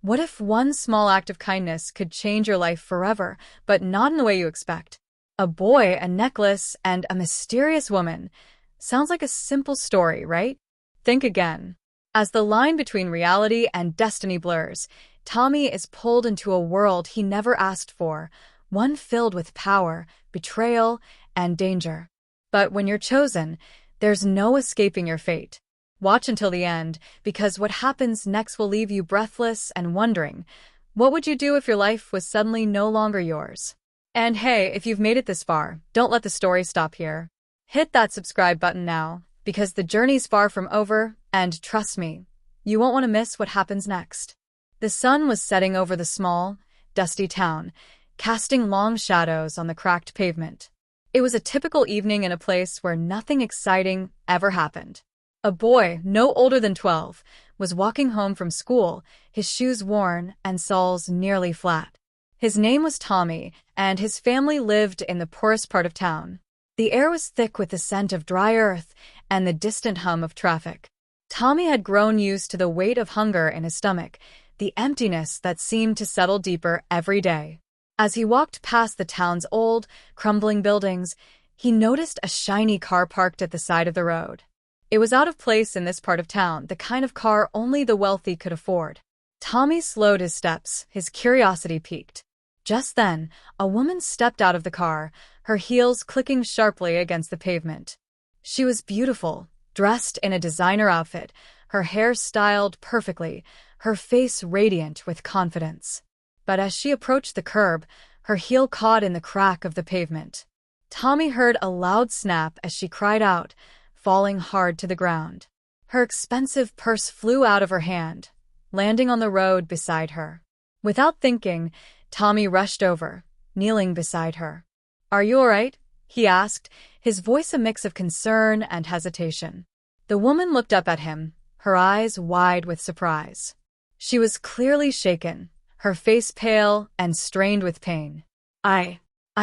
What if one small act of kindness could change your life forever, but not in the way you expect? A boy, a necklace, and a mysterious woman. Sounds like a simple story, right? Think again. As the line between reality and destiny blurs, Tommy is pulled into a world he never asked for, one filled with power, betrayal, and danger. But when you're chosen, there's no escaping your fate. Watch until the end, because what happens next will leave you breathless and wondering, what would you do if your life was suddenly no longer yours? And hey, if you've made it this far, don't let the story stop here. Hit that subscribe button now, because the journey's far from over, and trust me, you won't want to miss what happens next. The sun was setting over the small, dusty town, casting long shadows on the cracked pavement. It was a typical evening in a place where nothing exciting ever happened. A boy, no older than 12, was walking home from school, his shoes worn and soles nearly flat. His name was Tommy, and his family lived in the poorest part of town. The air was thick with the scent of dry earth and the distant hum of traffic. Tommy had grown used to the weight of hunger in his stomach, the emptiness that seemed to settle deeper every day. As he walked past the town's old, crumbling buildings, he noticed a shiny car parked at the side of the road. It was out of place in this part of town, the kind of car only the wealthy could afford. Tommy slowed his steps, his curiosity piqued. Just then, a woman stepped out of the car, her heels clicking sharply against the pavement. She was beautiful, dressed in a designer outfit, her hair styled perfectly, her face radiant with confidence. But as she approached the curb, her heel caught in the crack of the pavement. Tommy heard a loud snap as she cried out, falling hard to the ground. Her expensive purse flew out of her hand, landing on the road beside her. Without thinking, Tommy rushed over, kneeling beside her. "Are you all right?" he asked, his voice a mix of concern and hesitation. The woman looked up at him, her eyes wide with surprise. She was clearly shaken, her face pale and strained with pain. I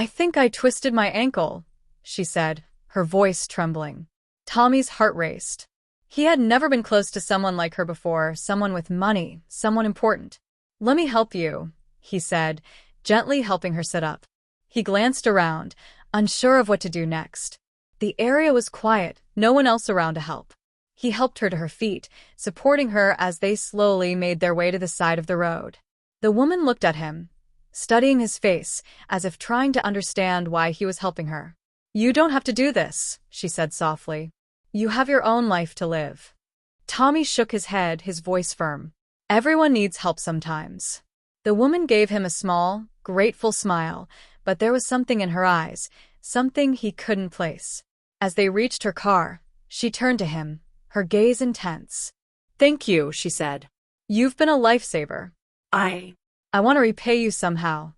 think I twisted my ankle," she said, her voice trembling. Tommy's heart raced. He had never been close to someone like her before, someone with money, someone important. "Let me help you," he said, gently helping her sit up. He glanced around, unsure of what to do next. The area was quiet, no one else around to help. He helped her to her feet, supporting her as they slowly made their way to the side of the road. The woman looked at him, studying his face, as if trying to understand why he was helping her. "You don't have to do this," she said softly. "You have your own life to live." Tommy shook his head, his voice firm. "Everyone needs help sometimes." The woman gave him a small, grateful smile, but there was something in her eyes, something he couldn't place. As they reached her car, she turned to him, her gaze intense. "Thank you," she said. "You've been a lifesaver. I want to repay you somehow."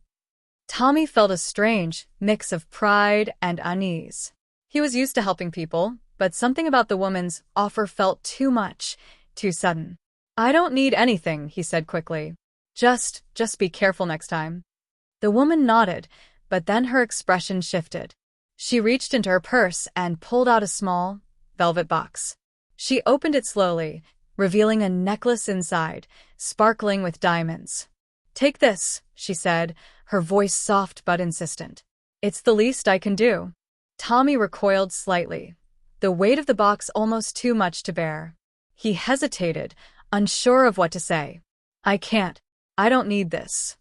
Tommy felt a strange mix of pride and unease. He was used to helping people, but something about the woman's offer felt too much, too sudden. "I don't need anything," he said quickly. Just be careful next time." The woman nodded, but then her expression shifted. She reached into her purse and pulled out a small, velvet box. She opened it slowly, revealing a necklace inside, sparkling with diamonds. "Take this," she said, her voice soft but insistent. "It's the least I can do." Tommy recoiled slightly, the weight of the box almost too much to bear. He hesitated, unsure of what to say. I don't need this."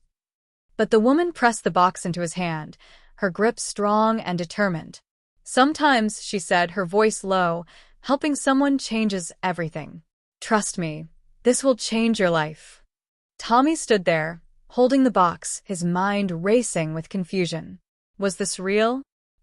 But the woman pressed the box into his hand, her grip strong and determined. "Sometimes," she said, her voice low, "helping someone changes everything. Trust me, this will change your life." Tommy stood there, holding the box, his mind racing with confusion. Was this real?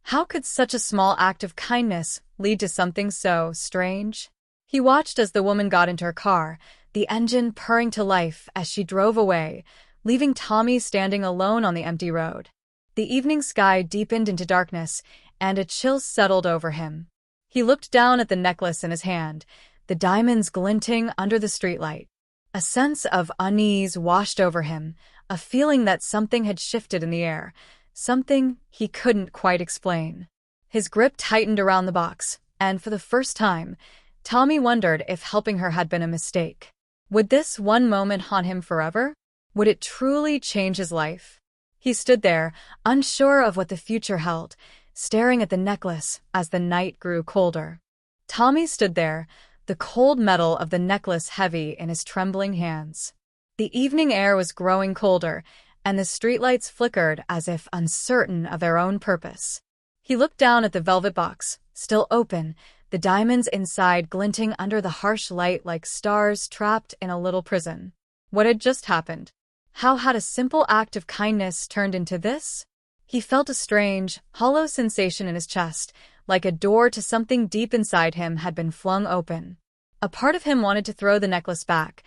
How could such a small act of kindness lead to something so strange? He watched as the woman got into her car, the engine purring to life as she drove away, leaving Tommy standing alone on the empty road. The evening sky deepened into darkness, and a chill settled over him. He looked down at the necklace in his hand, the diamonds glinting under the streetlight. A sense of unease washed over him, a feeling that something had shifted in the air, something he couldn't quite explain. His grip tightened around the box, and for the first time, Tommy wondered if helping her had been a mistake. Would this one moment haunt him forever? Would it truly change his life? He stood there, unsure of what the future held, staring at the necklace as the night grew colder. Tommy stood there, the cold metal of the necklace heavy in his trembling hands. The evening air was growing colder, and the streetlights flickered as if uncertain of their own purpose. He looked down at the velvet box, still open, the diamonds inside glinting under the harsh light like stars trapped in a little prison. What had just happened? How had a simple act of kindness turned into this? He felt a strange, hollow sensation in his chest, like a door to something deep inside him had been flung open. A part of him wanted to throw the necklace back,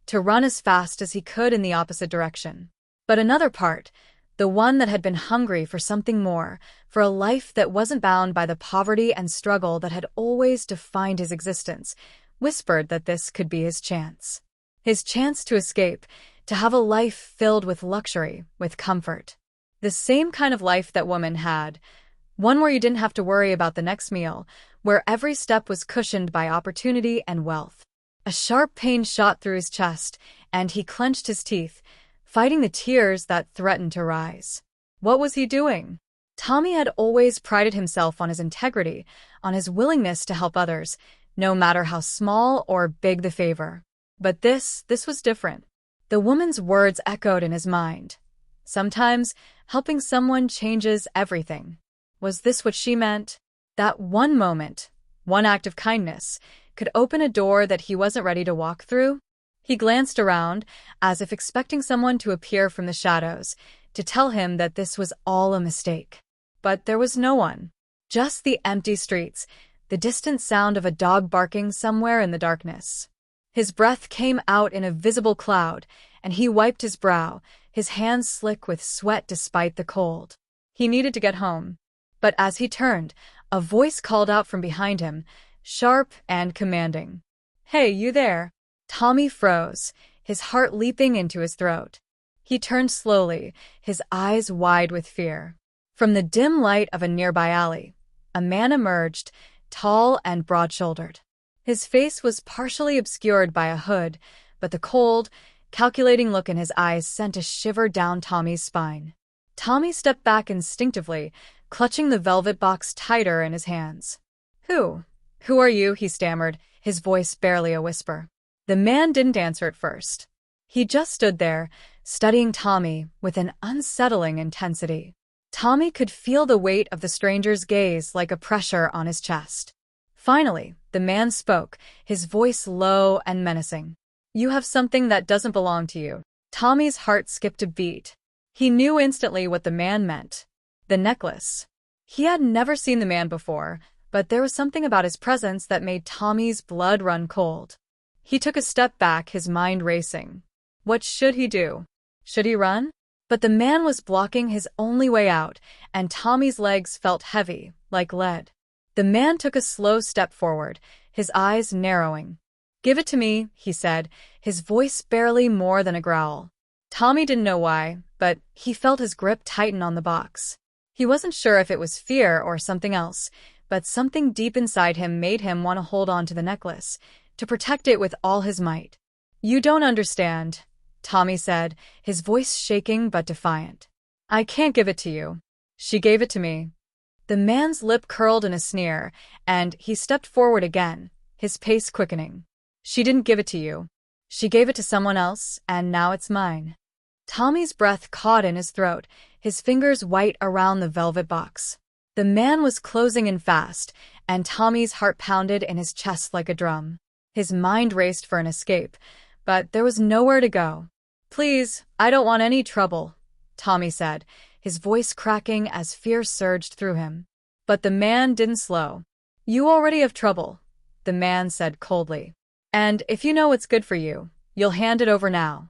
to run as fast as he could in the opposite direction. But another part, the one that had been hungry for something more, for a life that wasn't bound by the poverty and struggle that had always defined his existence, whispered that this could be his chance. His chance to escape, to have a life filled with luxury, with comfort. The same kind of life that woman had, one where you didn't have to worry about the next meal, where every step was cushioned by opportunity and wealth. A sharp pain shot through his chest, and he clenched his teeth, fighting the tears that threatened to rise. What was he doing? Tommy had always prided himself on his integrity, on his willingness to help others, no matter how small or big the favor. But this was different. The woman's words echoed in his mind. Sometimes, helping someone changes everything. Was this what she meant? That one moment, one act of kindness, could open a door that he wasn't ready to walk through? He glanced around, as if expecting someone to appear from the shadows, to tell him that this was all a mistake. But there was no one. Just the empty streets, the distant sound of a dog barking somewhere in the darkness. His breath came out in a visible cloud, and he wiped his brow, his hands slick with sweat despite the cold. He needed to get home. But as he turned, a voice called out from behind him, sharp and commanding. "Hey, you there?" Tommy froze, his heart leaping into his throat. He turned slowly, his eyes wide with fear. From the dim light of a nearby alley, a man emerged, tall and broad-shouldered. His face was partially obscured by a hood, but the cold, calculating look in his eyes sent a shiver down Tommy's spine. Tommy stepped back instinctively, clutching the velvet box tighter in his hands. Who are you?" he stammered, his voice barely a whisper. The man didn't answer at first. He just stood there, studying Tommy with an unsettling intensity. Tommy could feel the weight of the stranger's gaze like a pressure on his chest. Finally, the man spoke, his voice low and menacing. "You have something that doesn't belong to you." Tommy's heart skipped a beat. He knew instantly what the man meant. The necklace. He had never seen the man before, but there was something about his presence that made Tommy's blood run cold. He took a step back, his mind racing. What should he do? Should he run? But the man was blocking his only way out, and Tommy's legs felt heavy, like lead. The man took a slow step forward, his eyes narrowing. "Give it to me," he said, his voice barely more than a growl. Tommy didn't know why, but he felt his grip tighten on the box. He wasn't sure if it was fear or something else, but something deep inside him made him want to hold on to the necklace, to protect it with all his might. "You don't understand," Tommy said, his voice shaking but defiant. "I can't give it to you. She gave it to me." The man's lip curled in a sneer, and he stepped forward again, his pace quickening. "She didn't give it to you. She gave it to someone else, and now it's mine." Tommy's breath caught in his throat, his fingers white around the velvet box. The man was closing in fast, and Tommy's heart pounded in his chest like a drum. His mind raced for an escape, but there was nowhere to go. "Please, I don't want any trouble," Tommy said, his voice cracking as fear surged through him. But the man didn't slow. "You already have trouble," the man said coldly. "And if you know what's good for you, you'll hand it over now."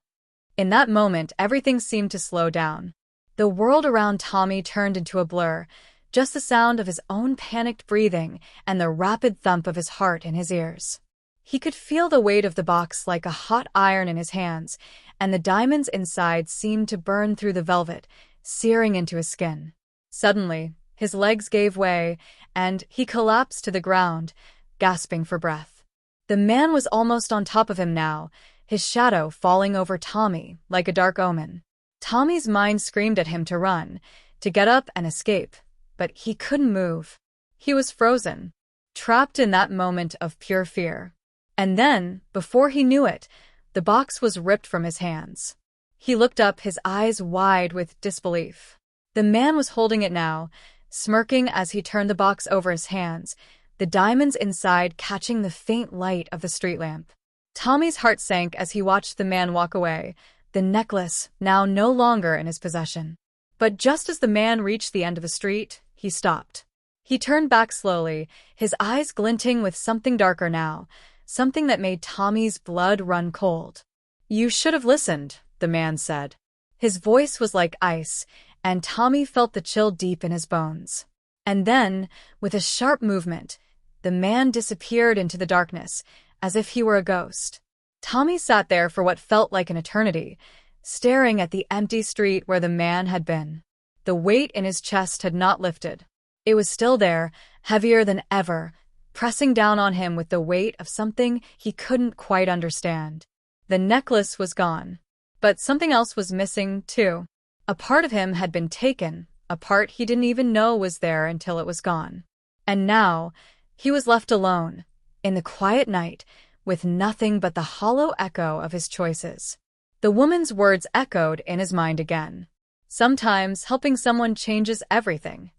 In that moment, everything seemed to slow down. The world around Tommy turned into a blur, just the sound of his own panicked breathing and the rapid thump of his heart in his ears. He could feel the weight of the box like a hot iron in his hands, and the diamonds inside seemed to burn through the velvet, searing into his skin. Suddenly, his legs gave way, and he collapsed to the ground, gasping for breath. The man was almost on top of him now, his shadow falling over Tommy like a dark omen. Tommy's mind screamed at him to run, to get up and escape, but he couldn't move. He was frozen, trapped in that moment of pure fear. And then, before he knew it, the box was ripped from his hands. He looked up, his eyes wide with disbelief. The man was holding it now, smirking as he turned the box over his hands, the diamonds inside catching the faint light of the street lamp. Tommy's heart sank as he watched the man walk away, the necklace now no longer in his possession. But just as the man reached the end of the street, he stopped. He turned back slowly, his eyes glinting with something darker now, something that made Tommy's blood run cold. "You should have listened," the man said. His voice was like ice, and Tommy felt the chill deep in his bones. And then, with a sharp movement, the man disappeared into the darkness, as if he were a ghost. Tommy sat there for what felt like an eternity, staring at the empty street where the man had been. The weight in his chest had not lifted. It was still there, heavier than ever, pressing down on him with the weight of something he couldn't quite understand. The necklace was gone. But something else was missing, too. A part of him had been taken, a part he didn't even know was there until it was gone. And now, he was left alone, in the quiet night, with nothing but the hollow echo of his choices. The woman's words echoed in his mind again. Sometimes helping someone changes everything.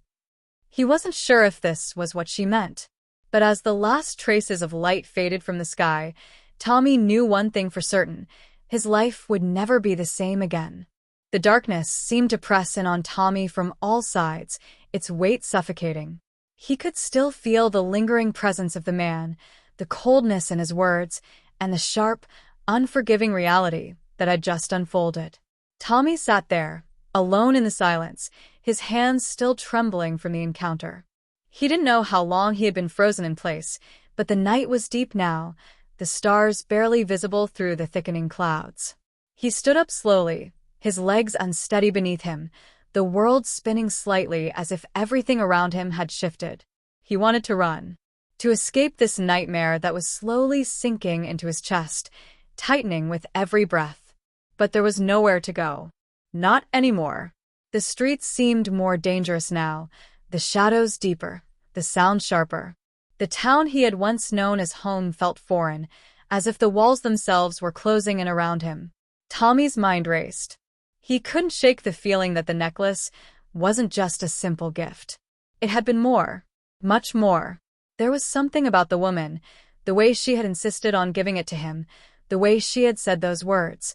He wasn't sure if this was what she meant. But as the last traces of light faded from the sky, Tommy knew one thing for certain: his life would never be the same again. The darkness seemed to press in on Tommy from all sides, its weight suffocating. He could still feel the lingering presence of the man, the coldness in his words, and the sharp, unforgiving reality that had just unfolded. Tommy sat there, alone in the silence, his hands still trembling from the encounter. He didn't know how long he had been frozen in place, but the night was deep now, the stars barely visible through the thickening clouds. He stood up slowly, his legs unsteady beneath him, the world spinning slightly as if everything around him had shifted. He wanted to run, to escape this nightmare that was slowly sinking into his chest, tightening with every breath. But there was nowhere to go. Not anymore. The streets seemed more dangerous now, the shadows deeper, the sound sharper. The town he had once known as home felt foreign, as if the walls themselves were closing in around him. Tommy's mind raced. He couldn't shake the feeling that the necklace wasn't just a simple gift. It had been more, much more. There was something about the woman, the way she had insisted on giving it to him, the way she had said those words.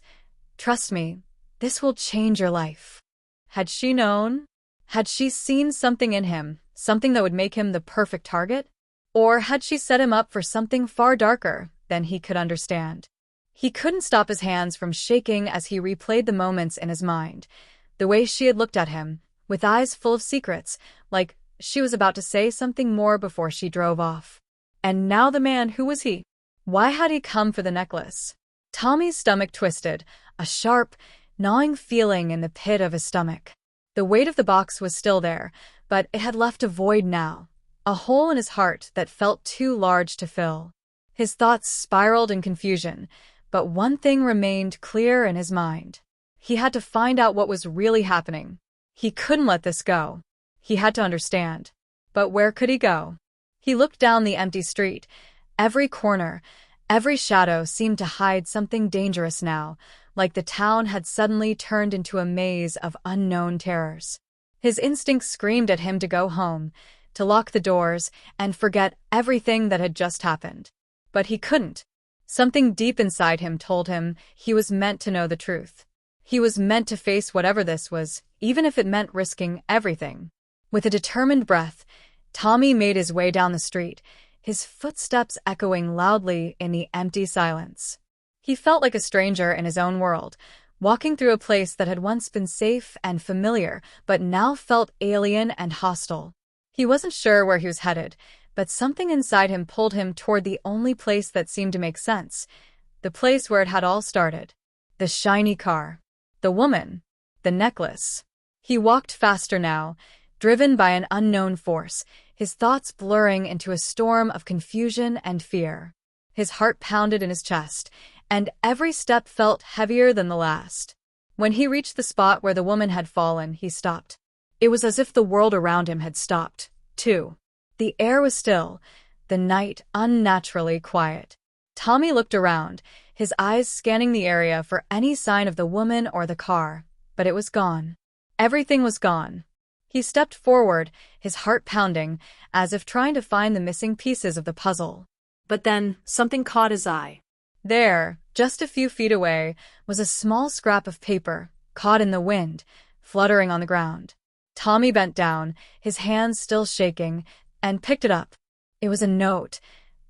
"Trust me, this will change your life." Had she known? Had she seen something in him, something that would make him the perfect target? Or had she set him up for something far darker than he could understand? He couldn't stop his hands from shaking as he replayed the moments in his mind, the way she had looked at him, with eyes full of secrets, like she was about to say something more before she drove off. And now the man, who was he? Why had he come for the necklace? Tommy's stomach twisted, a sharp, gnawing feeling in the pit of his stomach. The weight of the box was still there, but it had left a void now, a hole in his heart that felt too large to fill. His thoughts spiraled in confusion, but one thing remained clear in his mind. He had to find out what was really happening. He couldn't let this go. He had to understand. But where could he go? He looked down the empty street. Every corner, every shadow seemed to hide something dangerous now, like the town had suddenly turned into a maze of unknown terrors. His instincts screamed at him to go home, to lock the doors, and forget everything that had just happened. But he couldn't. Something deep inside him told him he was meant to know the truth. He was meant to face whatever this was, even if it meant risking everything. With a determined breath, Tommy made his way down the street, his footsteps echoing loudly in the empty silence. He felt like a stranger in his own world, walking through a place that had once been safe and familiar, but now felt alien and hostile. He wasn't sure where he was headed, but something inside him pulled him toward the only place that seemed to make sense, the place where it had all started. The shiny car. The woman. The necklace. He walked faster now, driven by an unknown force, his thoughts blurring into a storm of confusion and fear. His heart pounded in his chest, and every step felt heavier than the last. When he reached the spot where the woman had fallen, he stopped. It was as if the world around him had stopped, too. The air was still, the night unnaturally quiet. Tommy looked around, his eyes scanning the area for any sign of the woman or the car, but it was gone. Everything was gone. He stepped forward, his heart pounding, as if trying to find the missing pieces of the puzzle. But then, something caught his eye. There, just a few feet away, was a small scrap of paper, caught in the wind, fluttering on the ground. Tommy bent down, his hands still shaking, and picked it up. It was a note,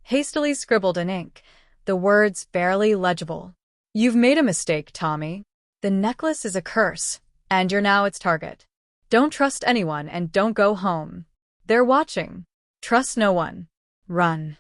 hastily scribbled in ink, the words barely legible. "You've made a mistake, Tommy. The necklace is a curse, and you're now its target. Don't trust anyone and don't go home. They're watching. Trust no one. Run."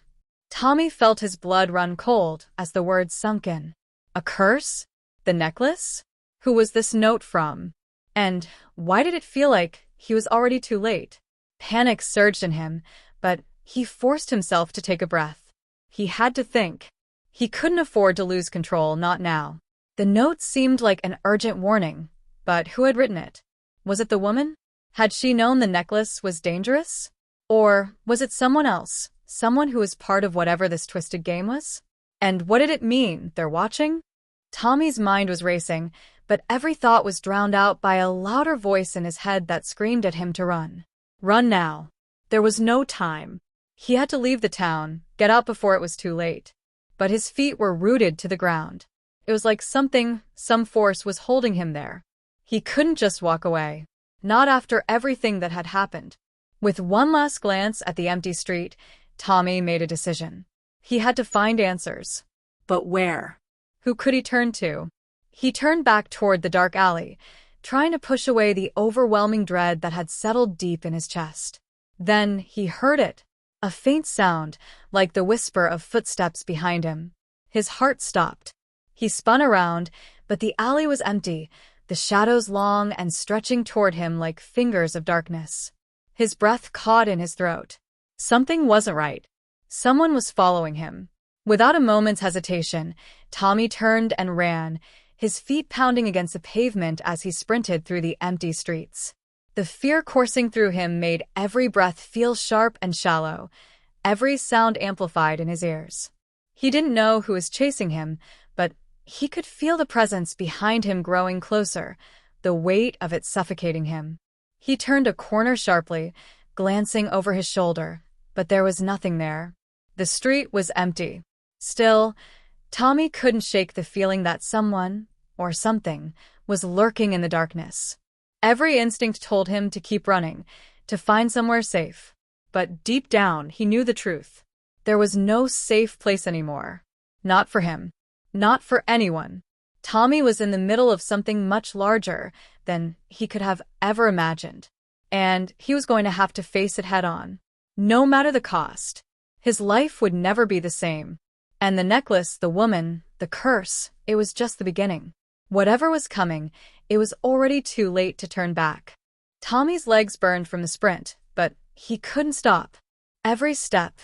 Tommy felt his blood run cold as the words sunk in. A curse? The necklace? Who was this note from? And why did it feel like he was already too late? Panic surged in him, but he forced himself to take a breath. He had to think. He couldn't afford to lose control, not now. The note seemed like an urgent warning, but who had written it? Was it the woman? Had she known the necklace was dangerous? Or was it someone else, someone who was part of whatever this twisted game was? And what did it mean, they're watching? Tommy's mind was racing, but every thought was drowned out by a louder voice in his head that screamed at him to run. Run now. There was no time. He had to leave the town, get out before it was too late. But his feet were rooted to the ground. It was like some force was holding him there. He couldn't just walk away. Not after everything that had happened. With one last glance at the empty street, Tommy made a decision. He had to find answers. But where? Who could he turn to? He turned back toward the dark alley, trying to push away the overwhelming dread that had settled deep in his chest. Then he heard it. A faint sound, like the whisper of footsteps behind him. His heart stopped. He spun around, but the alley was empty, the shadows long and stretching toward him like fingers of darkness. His breath caught in his throat. Something wasn't right. Someone was following him. Without a moment's hesitation, Tommy turned and ran, his feet pounding against the pavement as he sprinted through the empty streets. The fear coursing through him made every breath feel sharp and shallow, every sound amplified in his ears. He didn't know who was chasing him, but he could feel the presence behind him growing closer, the weight of it suffocating him. He turned a corner sharply, glancing over his shoulder, but there was nothing there. The street was empty. Still, Tommy couldn't shake the feeling that someone, or something, was lurking in the darkness. Every instinct told him to keep running, to find somewhere safe. But deep down, he knew the truth. There was no safe place anymore. Not for him. Not for anyone. Tommy was in the middle of something much larger than he could have ever imagined. And he was going to have to face it head on. No matter the cost. His life would never be the same. And the necklace, the woman, the curse, it was just the beginning. Whatever was coming, it was already too late to turn back. Tommy's legs burned from the sprint, but he couldn't stop. Every step,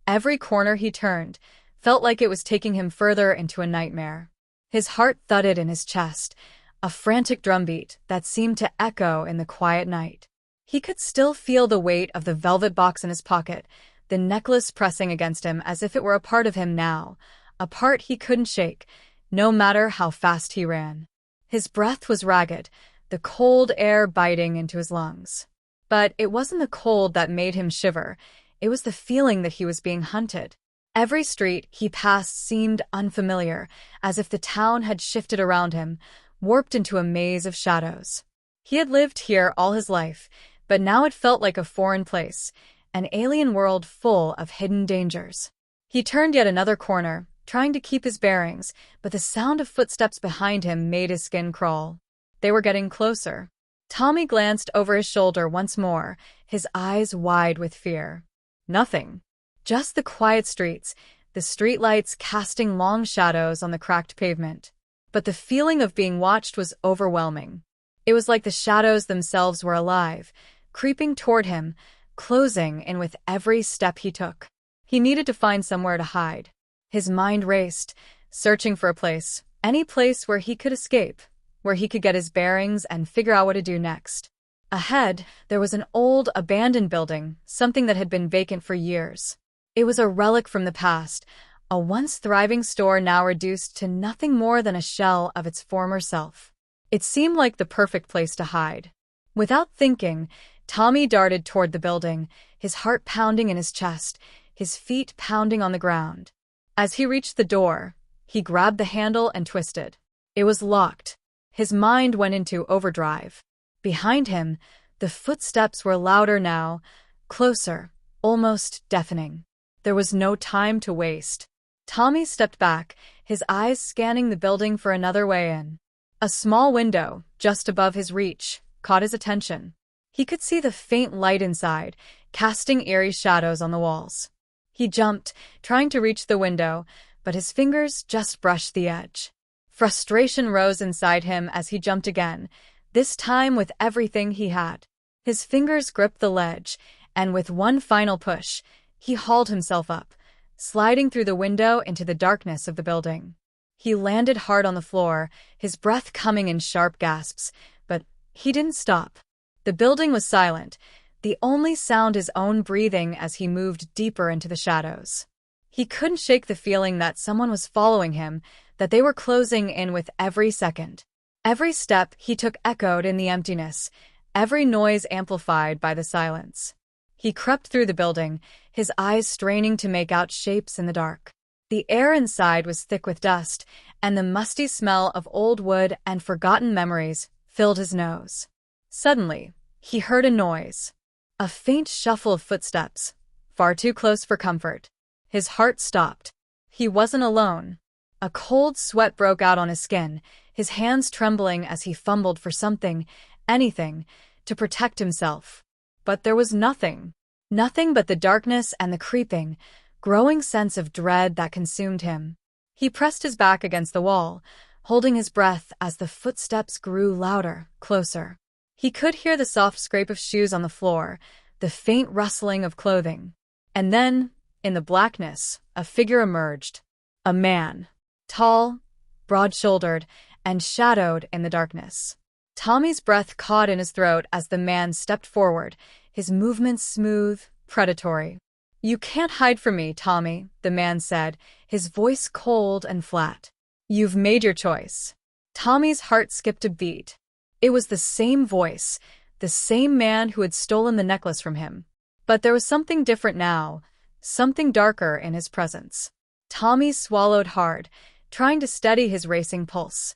every corner he turned, felt like it was taking him further into a nightmare. His heart thudded in his chest, a frantic drumbeat that seemed to echo in the quiet night. He could still feel the weight of the velvet box in his pocket, the necklace pressing against him as if it were a part of him now, a part he couldn't shake, no matter how fast he ran. His breath was ragged, the cold air biting into his lungs. But it wasn't the cold that made him shiver, it was the feeling that he was being hunted. Every street he passed seemed unfamiliar, as if the town had shifted around him, warped into a maze of shadows. He had lived here all his life, but now it felt like a foreign place, an alien world full of hidden dangers. He turned yet another corner, trying to keep his bearings, but the sound of footsteps behind him made his skin crawl. They were getting closer. Tommy glanced over his shoulder once more, his eyes wide with fear. Nothing. Just the quiet streets, the streetlights casting long shadows on the cracked pavement. But the feeling of being watched was overwhelming. It was like the shadows themselves were alive, creeping toward him, closing in with every step he took. He needed to find somewhere to hide. His mind raced, searching for a place, any place where he could escape, where he could get his bearings and figure out what to do next. Ahead, there was an old, abandoned building, something that had been vacant for years. It was a relic from the past, a once thriving store now reduced to nothing more than a shell of its former self. It seemed like the perfect place to hide. Without thinking, Tommy darted toward the building, his heart pounding in his chest, his feet pounding on the ground. As he reached the door, he grabbed the handle and twisted. It was locked. His mind went into overdrive. Behind him, the footsteps were louder now, closer, almost deafening. There was no time to waste. Tommy stepped back, his eyes scanning the building for another way in. A small window, just above his reach, caught his attention. He could see the faint light inside, casting eerie shadows on the walls. He jumped, trying to reach the window, but his fingers just brushed the edge. Frustration rose inside him as he jumped again, this time with everything he had. His fingers gripped the ledge, and with one final push, he hauled himself up, sliding through the window into the darkness of the building. He landed hard on the floor, his breath coming in sharp gasps, but he didn't stop. The building was silent, the only sound his own breathing as he moved deeper into the shadows. He couldn't shake the feeling that someone was following him, that they were closing in with every second. Every step he took echoed in the emptiness, every noise amplified by the silence. He crept through the building, his eyes straining to make out shapes in the dark. The air inside was thick with dust, and the musty smell of old wood and forgotten memories filled his nose. Suddenly, he heard a noise. A faint shuffle of footsteps, far too close for comfort. His heart stopped. He wasn't alone. A cold sweat broke out on his skin, his hands trembling as he fumbled for something, anything, to protect himself. But there was nothing. Nothing but the darkness and the creeping, growing sense of dread that consumed him. He pressed his back against the wall, holding his breath as the footsteps grew louder, closer. He could hear the soft scrape of shoes on the floor, the faint rustling of clothing. And then, in the blackness, a figure emerged. A man. Tall, broad-shouldered, and shadowed in the darkness. Tommy's breath caught in his throat as the man stepped forward, his movements smooth, predatory. "You can't hide from me, Tommy," the man said, his voice cold and flat. "You've made your choice." Tommy's heart skipped a beat. It was the same voice, the same man who had stolen the necklace from him. But there was something different now, something darker in his presence. Tommy swallowed hard, trying to steady his racing pulse.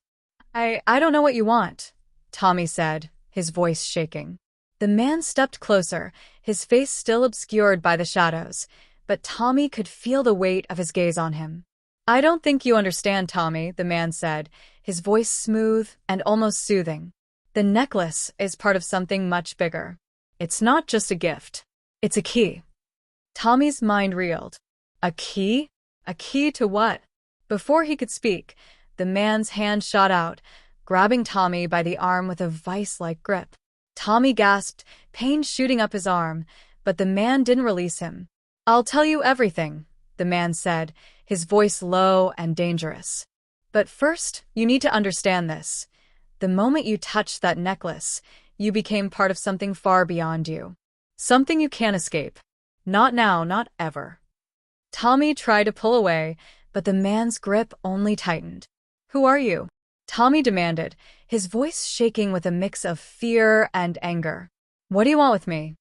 I don't know what you want," Tommy said, his voice shaking. The man stepped closer, his face still obscured by the shadows, but Tommy could feel the weight of his gaze on him. "I don't think you understand, Tommy," the man said, his voice smooth and almost soothing. "The necklace is part of something much bigger. It's not just a gift. It's a key." Tommy's mind reeled. A key? A key to what? Before he could speak, the man's hand shot out, grabbing Tommy by the arm with a vice-like grip. Tommy gasped, pain shooting up his arm, but the man didn't release him. "I'll tell you everything," the man said, his voice low and dangerous. "But first, you need to understand this. The moment you touched that necklace, you became part of something far beyond you. Something you can't escape. Not now, not ever." Tommy tried to pull away, but the man's grip only tightened. "Who are you?" Tommy demanded, his voice shaking with a mix of fear and anger. "What do you want with me?"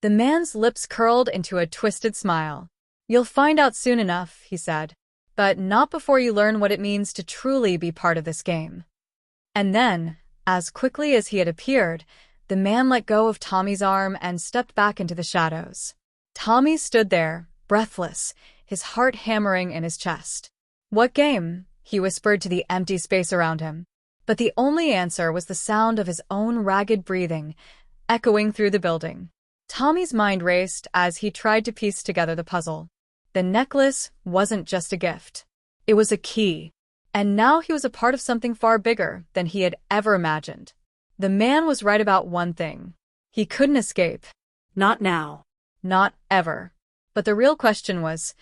The man's lips curled into a twisted smile. "You'll find out soon enough," he said. "But not before you learn what it means to truly be part of this game." And then, as quickly as he had appeared, the man let go of Tommy's arm and stepped back into the shadows. Tommy stood there, breathless, his heart hammering in his chest. "What game?" he whispered to the empty space around him. But the only answer was the sound of his own ragged breathing, echoing through the building. Tommy's mind raced as he tried to piece together the puzzle. The necklace wasn't just a gift. It was a key. And now he was a part of something far bigger than he had ever imagined. The man was right about one thing. He couldn't escape. Not now. Not ever. But the real question was,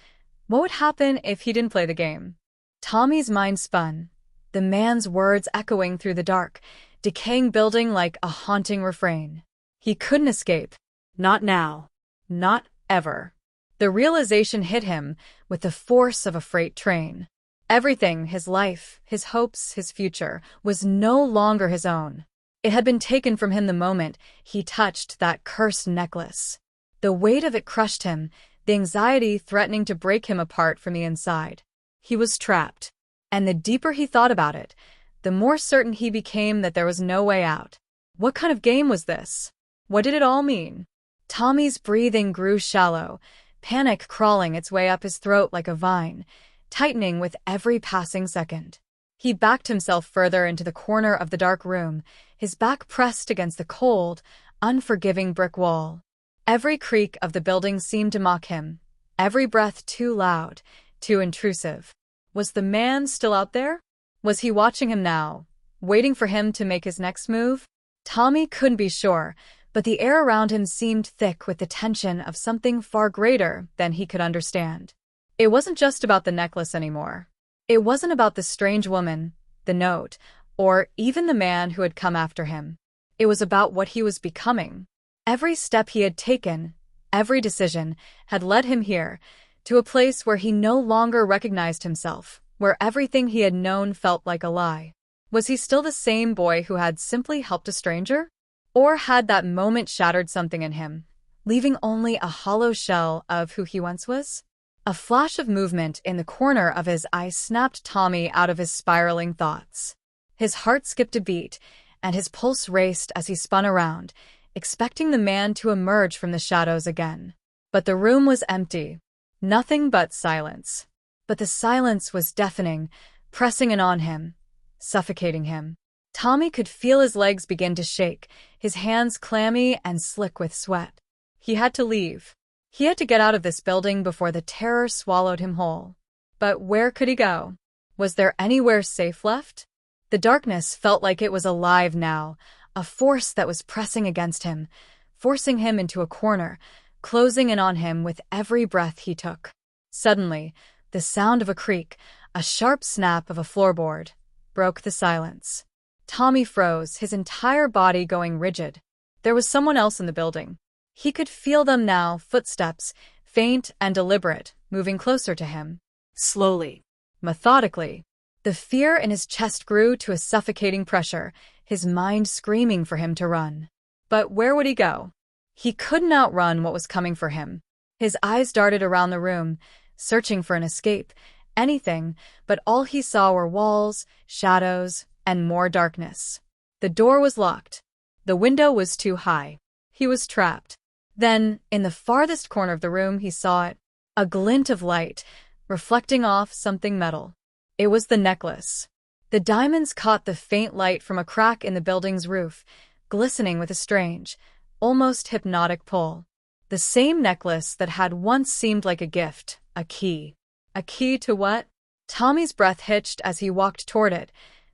what would happen if he didn't play the game? Tommy's mind spun, the man's words echoing through the dark, decaying building like a haunting refrain. He couldn't escape. Not now. Not ever. The realization hit him with the force of a freight train. Everything, his life, his hopes, his future, was no longer his own. It had been taken from him the moment he touched that cursed necklace. The weight of it crushed him, the anxiety threatening to break him apart from the inside. He was trapped. And the deeper he thought about it, the more certain he became that there was no way out. What kind of game was this? What did it all mean? Tommy's breathing grew shallow, panic crawling its way up his throat like a vine, tightening with every passing second. He backed himself further into the corner of the dark room, his back pressed against the cold, unforgiving brick wall. Every creak of the building seemed to mock him, every breath too loud, too intrusive. Was the man still out there? Was he watching him now, waiting for him to make his next move? Tommy couldn't be sure, but the air around him seemed thick with the tension of something far greater than he could understand. It wasn't just about the necklace anymore. It wasn't about the strange woman, the note, or even the man who had come after him. It was about what he was becoming. Every step he had taken, every decision, had led him here, to a place where he no longer recognized himself, where everything he had known felt like a lie. Was he still the same boy who had simply helped a stranger? Or had that moment shattered something in him, leaving only a hollow shell of who he once was? A flash of movement in the corner of his eye snapped Tommy out of his spiraling thoughts. His heart skipped a beat, and his pulse raced as he spun around, expecting the man to emerge from the shadows again. But the room was empty. Nothing but silence. But the silence was deafening, pressing in on him, suffocating him. Tommy could feel his legs begin to shake, his hands clammy and slick with sweat. He had to leave. He had to get out of this building before the terror swallowed him whole. But where could he go? Was there anywhere safe left? The darkness felt like it was alive now, a force that was pressing against him, forcing him into a corner, closing in on him with every breath he took. Suddenly, the sound of a creak, a sharp snap of a floorboard, broke the silence. Tommy froze, his entire body going rigid. There was someone else in the building. He could feel them now, footsteps, faint and deliberate, moving closer to him. Slowly. Methodically. The fear in his chest grew to a suffocating pressure, his mind screaming for him to run. But where would he go? He couldn't outrun what was coming for him. His eyes darted around the room, searching for an escape, anything, but all he saw were walls, shadows, and more darkness. The door was locked. The window was too high. He was trapped. Then, in the farthest corner of the room, he saw it, a glint of light, reflecting off something metal. It was the necklace. The diamonds caught the faint light from a crack in the building's roof, glistening with a strange, almost hypnotic pull. The same necklace that had once seemed like a gift, a key. A key to what? Tommy's breath hitched as he walked toward it,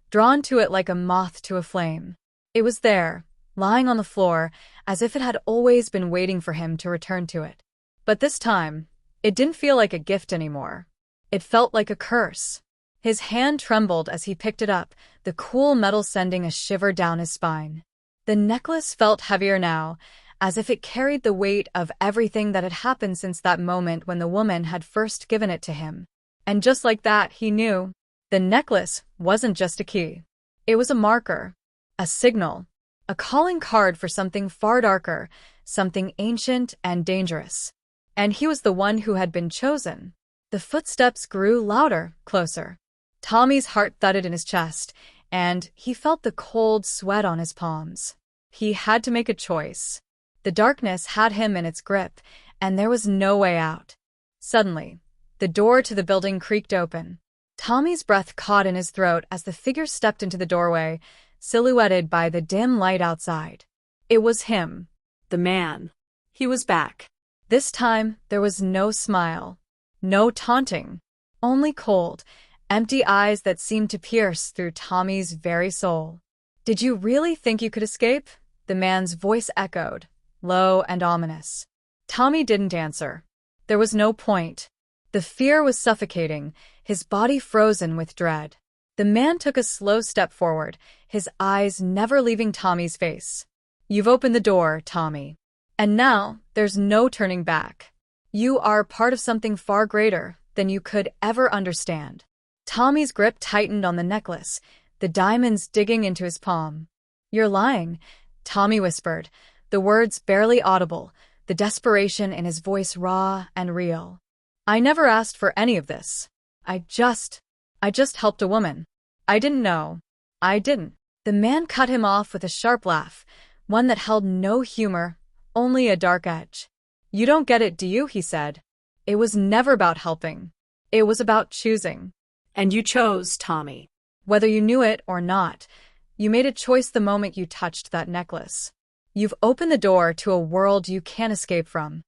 drawn to it like a moth to a flame. It was there, lying on the floor, as if it had always been waiting for him to return to it. But this time, it didn't feel like a gift anymore. It felt like a curse. His hand trembled as he picked it up, the cool metal sending a shiver down his spine. The necklace felt heavier now, as if it carried the weight of everything that had happened since that moment when the woman had first given it to him. And just like that, he knew. The necklace wasn't just a key. It was a marker, a signal, a calling card for something far darker, something ancient and dangerous. And he was the one who had been chosen. The footsteps grew louder, closer. Tommy's heart thudded in his chest, and he felt the cold sweat on his palms. He had to make a choice. The darkness had him in its grip, and there was no way out. Suddenly, the door to the building creaked open. Tommy's breath caught in his throat as the figure stepped into the doorway, silhouetted by the dim light outside. It was him. The man. He was back. This time, there was no smile. No taunting. Only cold, empty eyes that seemed to pierce through Tommy's very soul. "Did you really think you could escape?" The man's voice echoed, low and ominous. Tommy didn't answer. There was no point. The fear was suffocating, his body frozen with dread. The man took a slow step forward, his eyes never leaving Tommy's face. "You've opened the door, Tommy. And now, there's no turning back. You are part of something far greater than you could ever understand." Tommy's grip tightened on the necklace, the diamonds digging into his palm. "You're lying," Tommy whispered, the words barely audible, the desperation in his voice raw and real. "I never asked for any of this. I just helped a woman. I didn't know. I didn't." The man cut him off with a sharp laugh, one that held no humor, only a dark edge. "You don't get it, do you?" he said. "It was never about helping. It was about choosing. And you chose, Tommy. Whether you knew it or not, you made a choice the moment you touched that necklace. You've opened the door to a world you can't escape from."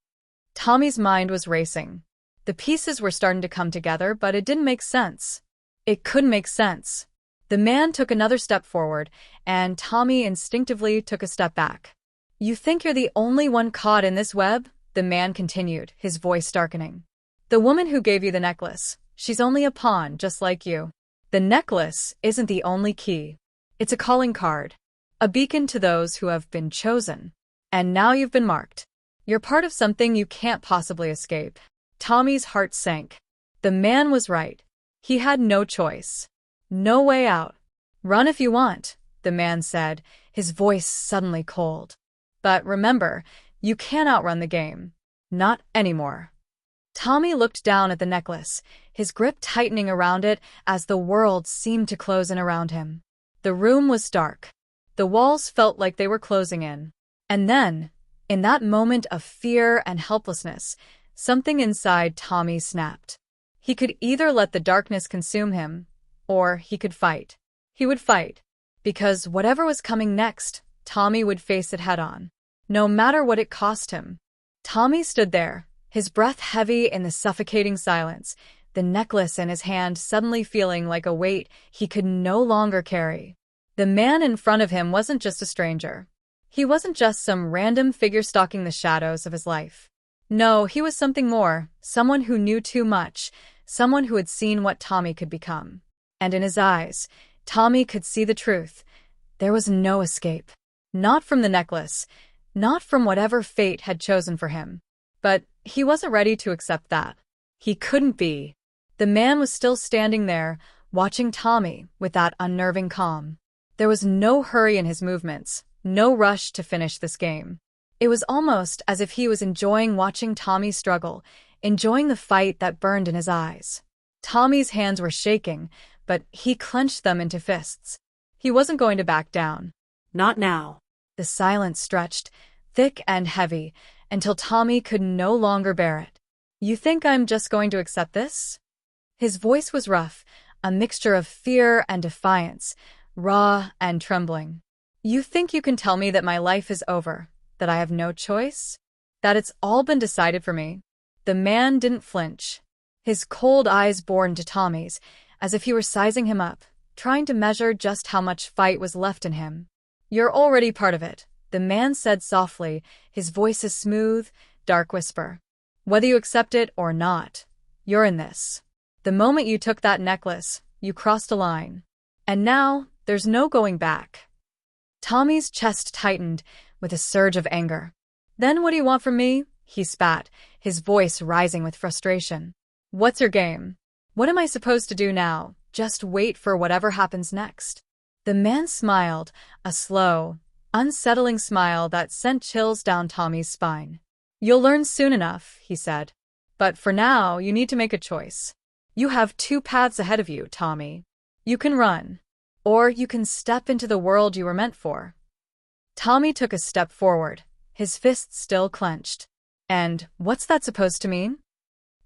Tommy's mind was racing. The pieces were starting to come together, but it didn't make sense. It couldn't make sense. The man took another step forward, and Tommy instinctively took a step back. "You think you're the only one caught in this web?" the man continued, his voice darkening. "The woman who gave you the necklace, she's only a pawn just like you. The necklace isn't the only key. It's a calling card, a beacon to those who have been chosen. And now you've been marked. You're part of something you can't possibly escape." Tommy's heart sank. The man was right. He had no choice. No way out. "Run if you want," the man said, his voice suddenly cold. "But remember, you can't outrun the game. Not anymore." Tommy looked down at the necklace, his grip tightening around it as the world seemed to close in around him. The room was dark. The walls felt like they were closing in. And then, in that moment of fear and helplessness, something inside Tommy snapped. He could either let the darkness consume him, or he could fight. He would fight, because whatever was coming next, Tommy would face it head-on, no matter what it cost him. Tommy stood there, his breath heavy in the suffocating silence, the necklace in his hand suddenly feeling like a weight he could no longer carry. The man in front of him wasn't just a stranger. He wasn't just some random figure stalking the shadows of his life. No, he was something more, someone who knew too much, someone who had seen what Tommy could become. And in his eyes, Tommy could see the truth. There was no escape. Not from the necklace, not from whatever fate had chosen for him. But he wasn't ready to accept that. He couldn't be. The man was still standing there, watching Tommy with that unnerving calm. There was no hurry in his movements, no rush to finish this game. It was almost as if he was enjoying watching Tommy struggle, enjoying the fight that burned in his eyes. Tommy's hands were shaking, but he clenched them into fists. He wasn't going to back down. Not now. The silence stretched, thick and heavy, until Tommy could no longer bear it. "You think I'm just going to accept this?" His voice was rough, a mixture of fear and defiance, raw and trembling. "You think you can tell me that my life is over, that I have no choice? That it's all been decided for me?" The man didn't flinch. His cold eyes bored into Tommy's, as if he were sizing him up, trying to measure just how much fight was left in him. "You're already part of it," the man said softly, his voice a smooth, dark whisper. "Whether you accept it or not, you're in this. The moment you took that necklace, you crossed a line. And now, there's no going back." Tommy's chest tightened with a surge of anger. "Then what do you want from me?" he spat, his voice rising with frustration. "What's your game? What am I supposed to do now? Just wait for whatever happens next?" The man smiled, a slow, unsettling smile that sent chills down Tommy's spine. "You'll learn soon enough," he said. "But for now, you need to make a choice. You have two paths ahead of you, Tommy. You can run, or you can step into the world you were meant for." Tommy took a step forward, his fists still clenched. "And what's that supposed to mean?"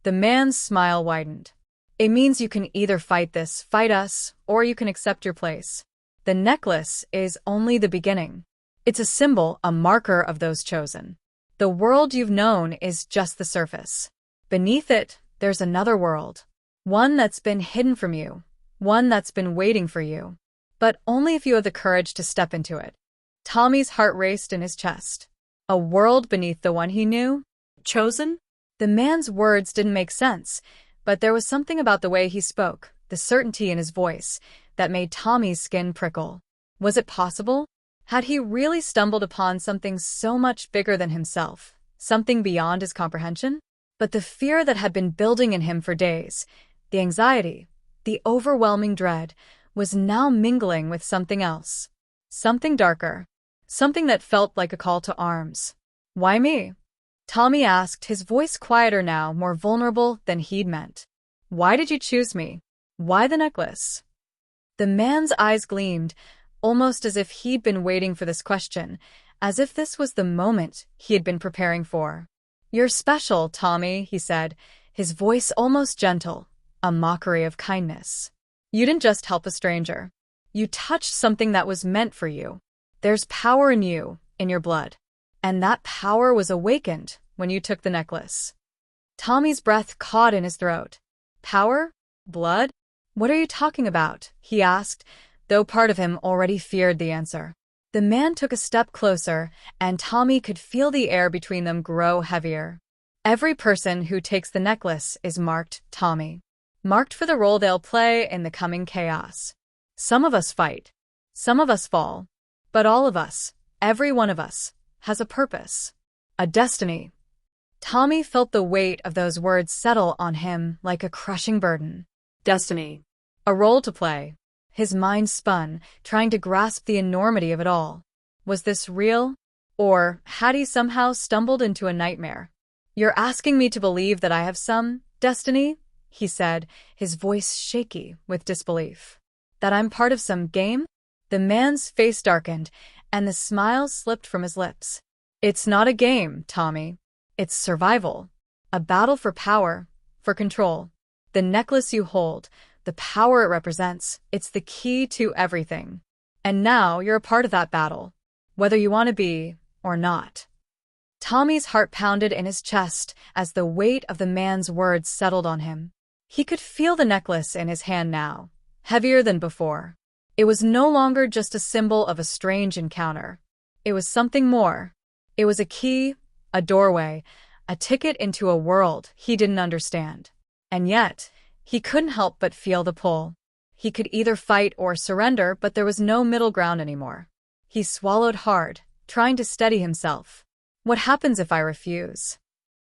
The man's smile widened. "It means you can either fight us, or you can accept your place. The necklace is only the beginning. It's a symbol, a marker of those chosen. The world you've known is just the surface. Beneath it, there's another world. One that's been hidden from you. One that's been waiting for you. But only if you have the courage to step into it." Tommy's heart raced in his chest. A world beneath the one he knew? Chosen? The man's words didn't make sense. But there was something about the way he spoke, the certainty in his voice, that made Tommy's skin prickle. Was it possible? Had he really stumbled upon something so much bigger than himself, something beyond his comprehension? But the fear that had been building in him for days, the anxiety, the overwhelming dread, was now mingling with something else. Something darker. Something that felt like a call to arms. Why me? Tommy asked, his voice quieter now, more vulnerable than he'd meant. Why did you choose me? Why the necklace? The man's eyes gleamed, almost as if he'd been waiting for this question, as if this was the moment he had been preparing for. You're special, Tommy, he said, his voice almost gentle, a mockery of kindness. You didn't just help a stranger. You touched something that was meant for you. There's power in you, in your blood. And that power was awakened when you took the necklace. Tommy's breath caught in his throat. Power? Blood? What are you talking about? He asked, though part of him already feared the answer. The man took a step closer, and Tommy could feel the air between them grow heavier. Every person who takes the necklace is marked Tommy. Marked for the role they'll play in the coming chaos. Some of us fight. Some of us fall. But all of us, every one of us, has a purpose. A destiny. Tommy felt the weight of those words settle on him like a crushing burden. Destiny. A role to play. His mind spun, trying to grasp the enormity of it all. Was this real? Or had he somehow stumbled into a nightmare? You're asking me to believe that I have some destiny? He said, his voice shaky with disbelief. That I'm part of some game? The man's face darkened, and the smile slipped from his lips. It's not a game, Tommy. It's survival. A battle for power, for control. The necklace you hold, the power it represents, it's the key to everything. And now you're a part of that battle, whether you want to be or not. Tommy's heart pounded in his chest as the weight of the man's words settled on him. He could feel the necklace in his hand now, heavier than before. It was no longer just a symbol of a strange encounter. It was something more. It was a key, a doorway, a ticket into a world he didn't understand. And yet, he couldn't help but feel the pull. He could either fight or surrender, but there was no middle ground anymore. He swallowed hard, trying to steady himself. What happens if I refuse?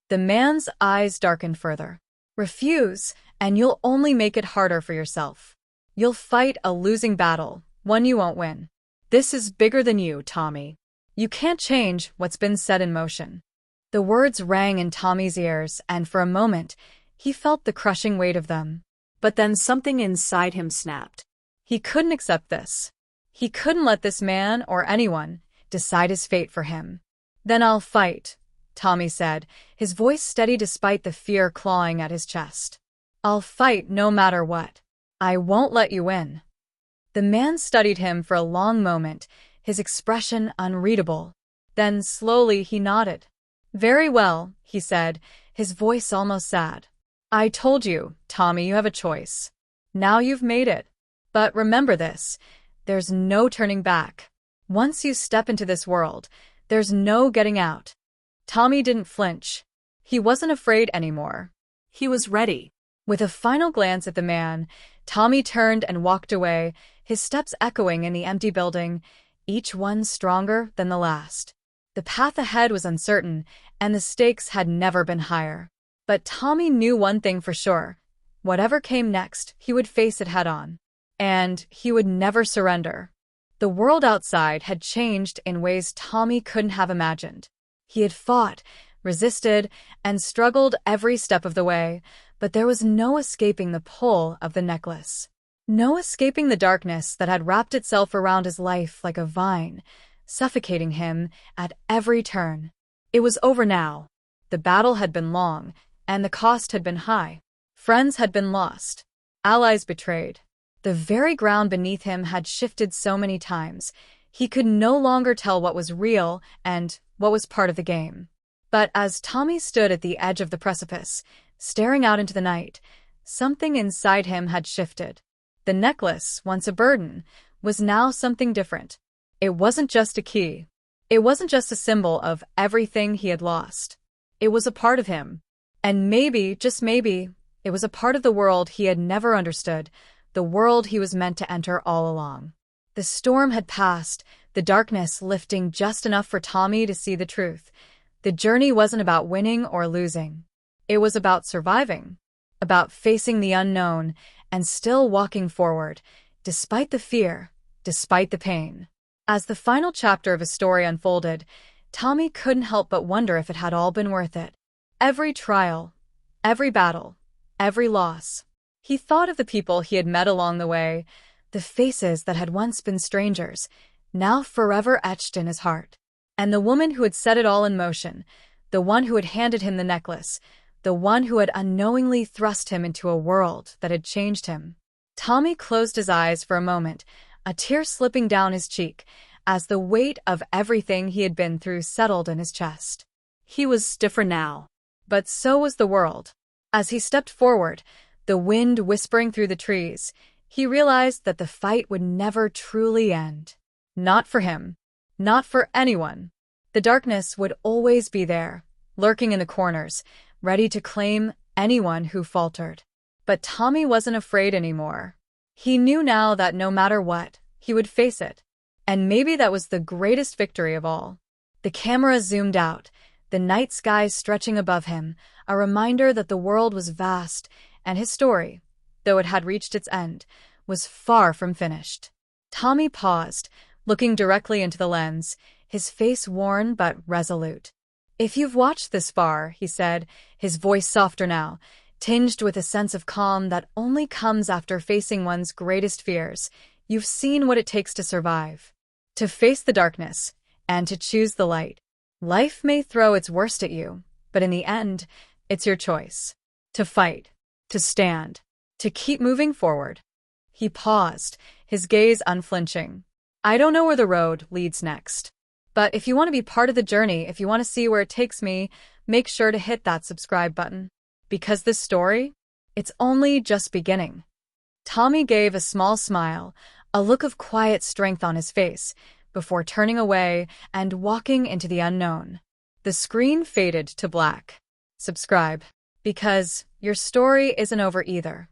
The man's eyes darkened further. Refuse, and you'll only make it harder for yourself. You'll fight a losing battle, one you won't win. This is bigger than you, Tommy. You can't change what's been set in motion. The words rang in Tommy's ears, and for a moment, he felt the crushing weight of them. But then something inside him snapped. He couldn't accept this. He couldn't let this man, or anyone, decide his fate for him. Then I'll fight, Tommy said, his voice steady despite the fear clawing at his chest. I'll fight no matter what. I won't let you win. The man studied him for a long moment, his expression unreadable. Then slowly he nodded. Very well, he said, his voice almost sad. I told you, Tommy, you have a choice. Now you've made it. But remember this, there's no turning back. Once you step into this world, there's no getting out. Tommy didn't flinch. He wasn't afraid anymore. He was ready. With a final glance at the man, Tommy turned and walked away, his steps echoing in the empty building, each one stronger than the last. The path ahead was uncertain, and the stakes had never been higher. But Tommy knew one thing for sure. Whatever came next, he would face it head-on. And he would never surrender. The world outside had changed in ways Tommy couldn't have imagined. He had fought, resisted, and struggled every step of the way, but there was no escaping the pull of the necklace. No escaping the darkness that had wrapped itself around his life like a vine, suffocating him at every turn. It was over now. The battle had been long, and the cost had been high. Friends had been lost. Allies betrayed. The very ground beneath him had shifted so many times, he could no longer tell what was real and what was part of the game. But as Tommy stood at the edge of the precipice, staring out into the night, something inside him had shifted. The necklace, once a burden, was now something different. It wasn't just a key. It wasn't just a symbol of everything he had lost. It was a part of him. And maybe, just maybe, It was a part of the world he had never understood, the world he was meant to enter all along. The storm had passed, the darkness lifting just enough for Tommy to see the truth. The journey wasn't about winning or losing. It was about surviving, about facing the unknown and still walking forward, despite the fear, despite the pain. As the final chapter of his story unfolded, Tommy couldn't help but wonder if it had all been worth it. Every trial, every battle, every loss. He thought of the people he had met along the way, the faces that had once been strangers, now forever etched in his heart. And the woman who had set it all in motion, the one who had handed him the necklace, the one who had unknowingly thrust him into a world that had changed him. Tommy closed his eyes for a moment, a tear slipping down his cheek, as the weight of everything he had been through settled in his chest. He was different now. But so was the world. As he stepped forward, the wind whispering through the trees, he realized that the fight would never truly end. Not for him. Not for anyone. The darkness would always be there, lurking in the corners, ready to claim anyone who faltered. But Tommy wasn't afraid anymore. He knew now that no matter what, he would face it. And maybe that was the greatest victory of all. The camera zoomed out, the night sky stretching above him, a reminder that the world was vast, and his story, though it had reached its end, was far from finished. Tommy paused, looking directly into the lens, his face worn but resolute. "If you've watched this far," he said, his voice softer now, tinged with a sense of calm that only comes after facing one's greatest fears, "you've seen what it takes to survive. To face the darkness, and to choose the light. Life may throw its worst at you, but in the end, it's your choice. To fight, to stand, to keep moving forward." He paused, his gaze unflinching. "I don't know where the road leads next. But if you want to be part of the journey, if you want to see where it takes me, make sure to hit that subscribe button. Because this story, it's only just beginning." Tommy gave a small smile, a look of quiet strength on his face, before turning away and walking into the unknown. The screen faded to black. Subscribe. Because your story isn't over either.